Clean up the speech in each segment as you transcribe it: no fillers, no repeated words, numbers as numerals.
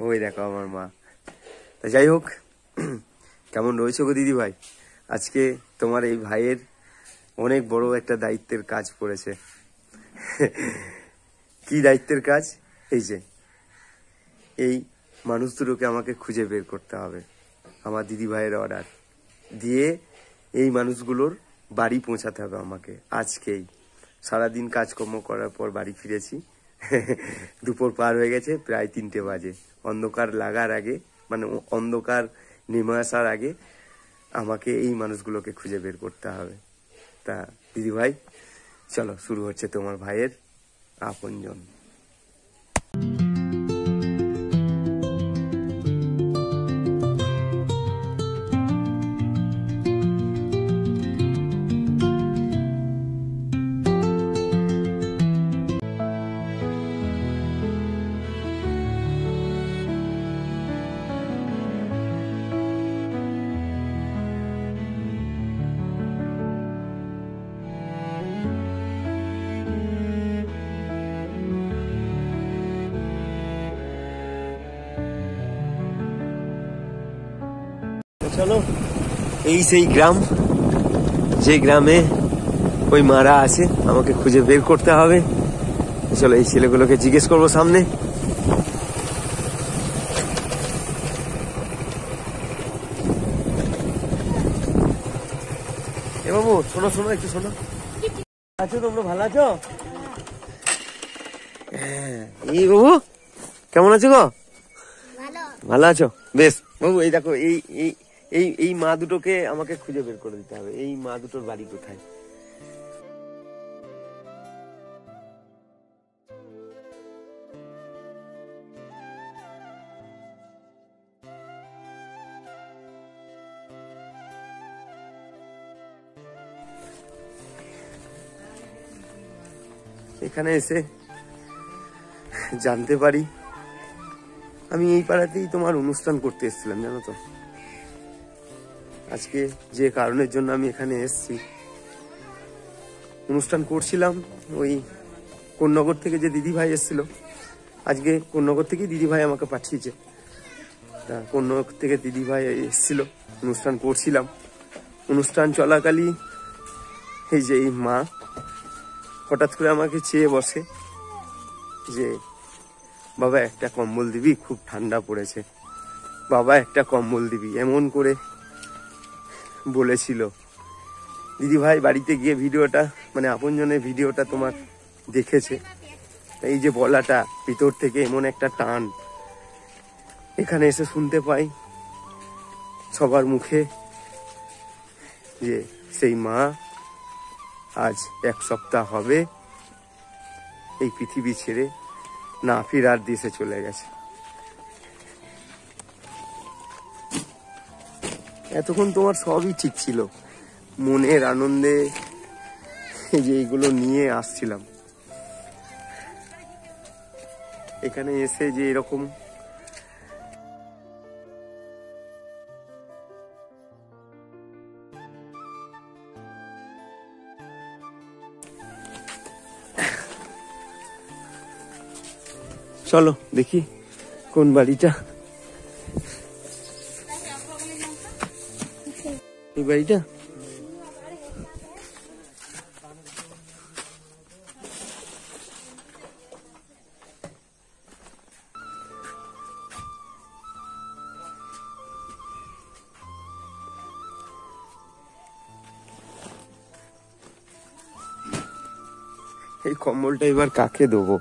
ওই দেখো আমার মা। তা যাই হোক, কেমন রয়েছে গো দিদি ভাই? আজকে তোমার এই ভাইয়ের অনেক বড় একটা দায়িত্বের কাজ পড়েছে। কি দায়িত্বের কাজ? এই যে এই মানুষ দুটোকে আমাকে খুঁজে বের করতে হবে। আমার দিদি ভাইয়ের অর্ডার দিয়ে এই মানুষগুলোর বাড়ি পৌঁছাতে হবে আমাকে আজকেই। সারাদিন কাজকর্ম করার পর বাড়ি ফিরেছি। দুপুর পার হয়ে গেছে, প্রায় 3টে বাজে। অন্ধকার লাগার আগে, মানে অন্ধকার নেমে আসার আগে আমাকে এই মানুষগুলোকে খুঁজে বের করতে হবে। তা দিদি ভাই, চলো শুরু হচ্ছে তোমার ভাইয়ের আপনজন। চলো, এই সেই গ্রাম, যে গ্রামে ওই মারা আছে, আমাকে খুঁজে বের করতে হবে। চলো এই ছেলেগুলোকে জিজ্ঞেস করবো সামনে। এ বাবু, শোনো শোনো, একটু শোনো। আছো তোমরা? ভালো আছো? হ্যাঁ। এই বাবু, কেমন আছো গো? ভালো আছো? বেশ। বাবু এই দেখো, এই এই এই এই মা দুটোকে আমাকে খুঁজে বের করে দিতে হবে। এই মা দুটোর বাড়ি কোথায়? এখানে এসে জানতে পারি আমি এই পাড়াতেই তোমার অনুষ্ঠান করতে এসেছিলাম, জানো তো। আজকে যে কারণের জন্য আমি এখানে এসেছি, অনুষ্ঠান করছিলাম ওই কোন্নগর থেকে যে দিদি ভাই এসেছিল। আজকে কোন্নগর থেকে দিদি ভাই আমাকে পাঠিয়েছে। তা কোন্নগর থেকে দিদি ভাই এসেছিল, অনুষ্ঠান করছিলাম। অনুষ্ঠান চলাকালীন এই যে এই মা হঠাৎ করে আমাকে চেয়ে বসে যে, বাবা একটা কম্বল দিবি, খুব ঠান্ডা পড়েছে, বাবা একটা কম্বল দিবি, এমন করে বলেছিল। দিদি ভাই বাড়িতে গিয়ে ভিডিওটা, মানে আপনজনের ভিডিওটা তোমার দেখেছে। এই যে বলাটা ভিতর থেকে এমন একটা টান এখানে এসে শুনতে পাই সবার মুখে, যে সেই মা আজ 1 সপ্তাহ হবে এই পৃথিবী ছেড়ে না ফেরার দেশে চলে গেছে। এতক্ষণ তোমার সবই ঠিক ছিল, মনের আনন্দে যে এইগুলো নিয়ে আসছিলাম। এখানে এসে যে এরকম চলো দেখি কোন বাড়িটা। এই বাড়িটা এই কম্বলটা এবার কাকে দেবো?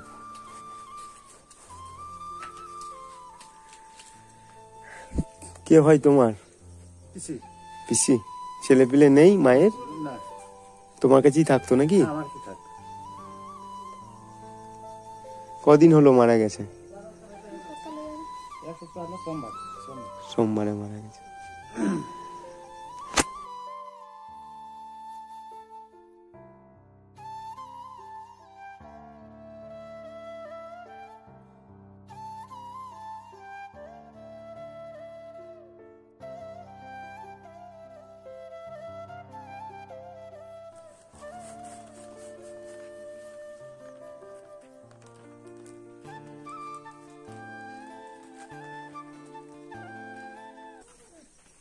কে হয় তোমার? পিসি। পিসি? ছেলে পিলে নেই মায়ের? না। তোমার কাছেই থাকতো নাকি? আমার কি থাক। কদিন হলো মারা গেছে? সোমবারে মারা গেছে।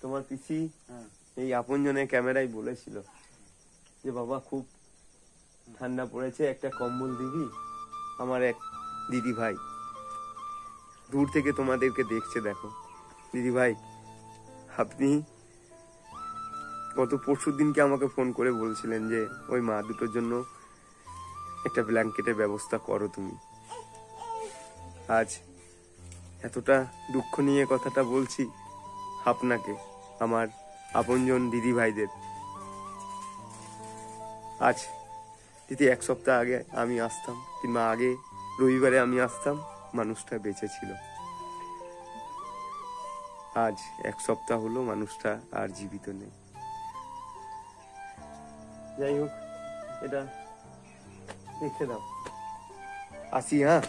তোমার পিসি এই আপনজনের ক্যামেরায় বলেছিল যে বাবা খুব ঠান্ডা পড়েছে, একটা কম্বল দিবি। আমার এক দিদি ভাই দূর থেকে তোমাদেরকে দেখছে, দেখো দিদি ভাই, আপনি গত পরশুর দিনকে আমাকে ফোন করে বলছিলেন যে ওই মা দুটোর জন্য একটা ব্ল্যাঙ্কেটের ব্যবস্থা করো তুমি। আজ এতটা দুঃখ নিয়ে কথাটা বলছি আপনাকে, আমার আপনজন দিদি ভাইদের। আজ যদি এক সপ্তাহ আগে আমি আসতাম, কিংবা আগে রবিবারে আমি আসতাম, মানুষটা বেঁচে ছিল। আজ এক সপ্তাহ হলো মানুষটা আর জীবিত নেই। যাই হোক, এটা রেখে দাও, আসি। হ্যাঁ,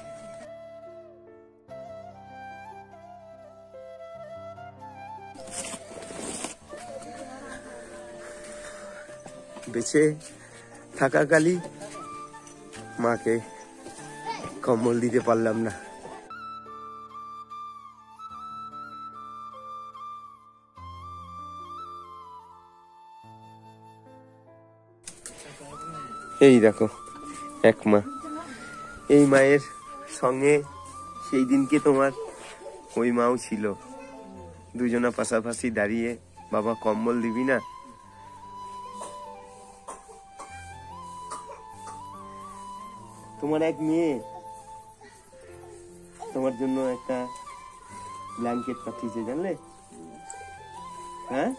বেঁচে থাকাকালই মাকে কম্বল দিতে পারলাম না। এই দেখো এক মা, এই মায়ের সঙ্গে সেই দিনকে তোমার ওই মাও ছিল, দুজনা পাশাপাশি দাঁড়িয়ে, বাবা কম্বল দিবি না? তোমার এক মেয়ে তোমার জন্য একটা ব্ল্যাঙ্কেট পাঠিয়েছে, জানলে? হ্যাঁ,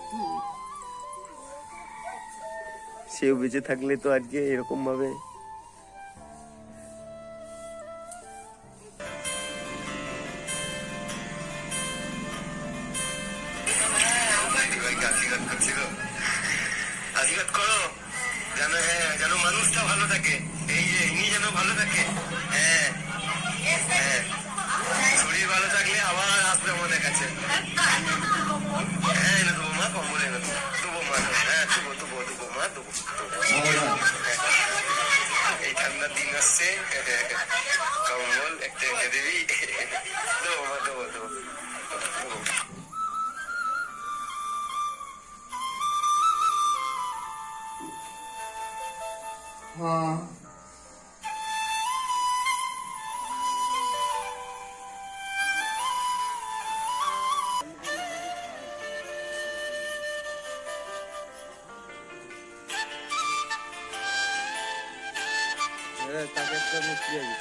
সেও বেঁচে থাকলে তো আজকে এরকম ভাবে আশীর্বাদ করো যেন, হ্যাঁ, যেন মানুষটা ভালো থাকে, এই যে ইনি যেন ভালো থাকে। হ্যাঁ হ্যাঁ, শরীর ভালো থাকলে আবার আসবে আমাদের কাছে। হ্যাঁ, এনে দেবো মা, কম্বল এনে দেবো মা। হ্যাঁ, দেবো দেবো দেবো মা, দেবো। এই ঠান্ডার দিন আসছে, কম্বল একটা এনে দেবি। দেবো মা, দেবো দেবো দেবো। তাকে একটা মুক্তি আছে।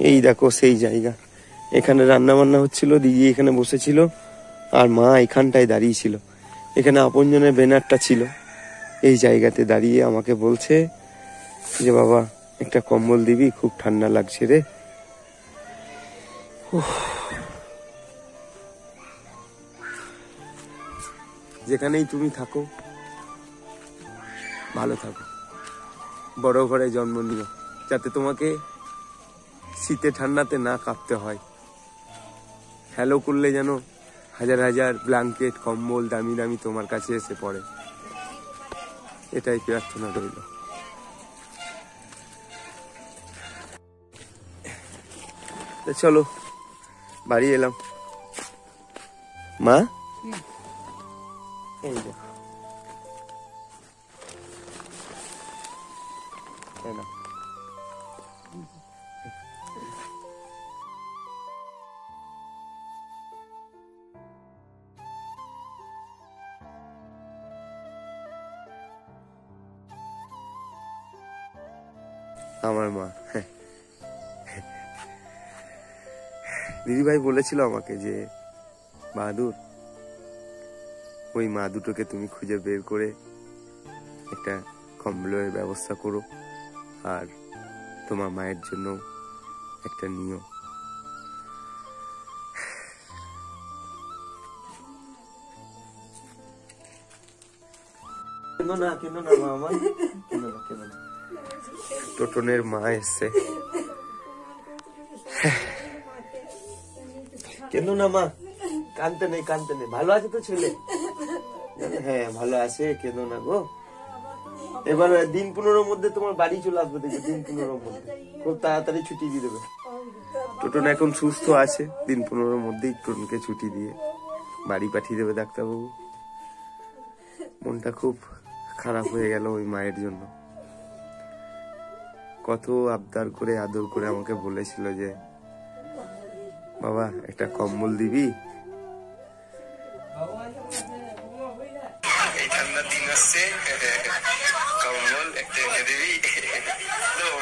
এই দেখো সেই জায়গা, এখানে রান্না বান্না হচ্ছিল, দিদি এখানে বসেছিল, আর মা এখানটায় দাঁড়িয়ে ছিল। এখানে আপনজনের ব্যানারটা ছিল, এই জায়গাতে দাঁড়িয়ে আমাকে বলছে যে বাবা একটা কম্বল দিবি, খুব ঠান্ডা লাগছে রে। যেখানেই তুমি থাকো ভালো থাকো, বড় ঘরে জন্ম নিও, যাতে তোমাকে শীতে ঠান্ডাতে না কাঁপতে হয়। হ্যালো করলে যেন হাজার হাজার ব্ল্যাঙ্কেট কম্বল দামি দামি তোমার কাছে এসে পড়ে, এটাই প্রার্থনা রইল। চলো বাড়ি এলাম। মা, এই দেখো, না আমার মা, দিদিভাই বলেছিল আমাকে যে বাহাদুর, ওই মা দুটোকে তুমি খুঁজে বের করে একটা কম্বলের ব্যবস্থা করো, আর তোমার মায়ের জন্য একটা নিও। কেন না মা আমার, কেন না। টোটনের মা এসছে। কেন না মা, কানতে নেই। ভালো আছে তো ছেলে? হ্যাঁ ভালো আছে, কেন না গো। এবার দিন 15 মধ্যে তোমার বাড়ি চলে আসবে, দেখবে দিন 15 মধ্যে খুব তাড়াতাড়ি ছুটি দিয়ে দেবে। টোটন এখন সুস্থ আছে, দিন 15 মধ্যেই টোটনকে ছুটি দিয়ে বাড়ি পাঠিয়ে দেবে ডাক্তারবাবু। মনটা খুব খারাপ হয়ে গেল ওই মায়ের জন্য। কত আবদার করে আদর করে আমাকে বলেছিল যে বাবা একটা কম্বল দিবি। এই ঠান্ডার দিন আসছে, কম্বল একটা এনে দিবি। দেবো।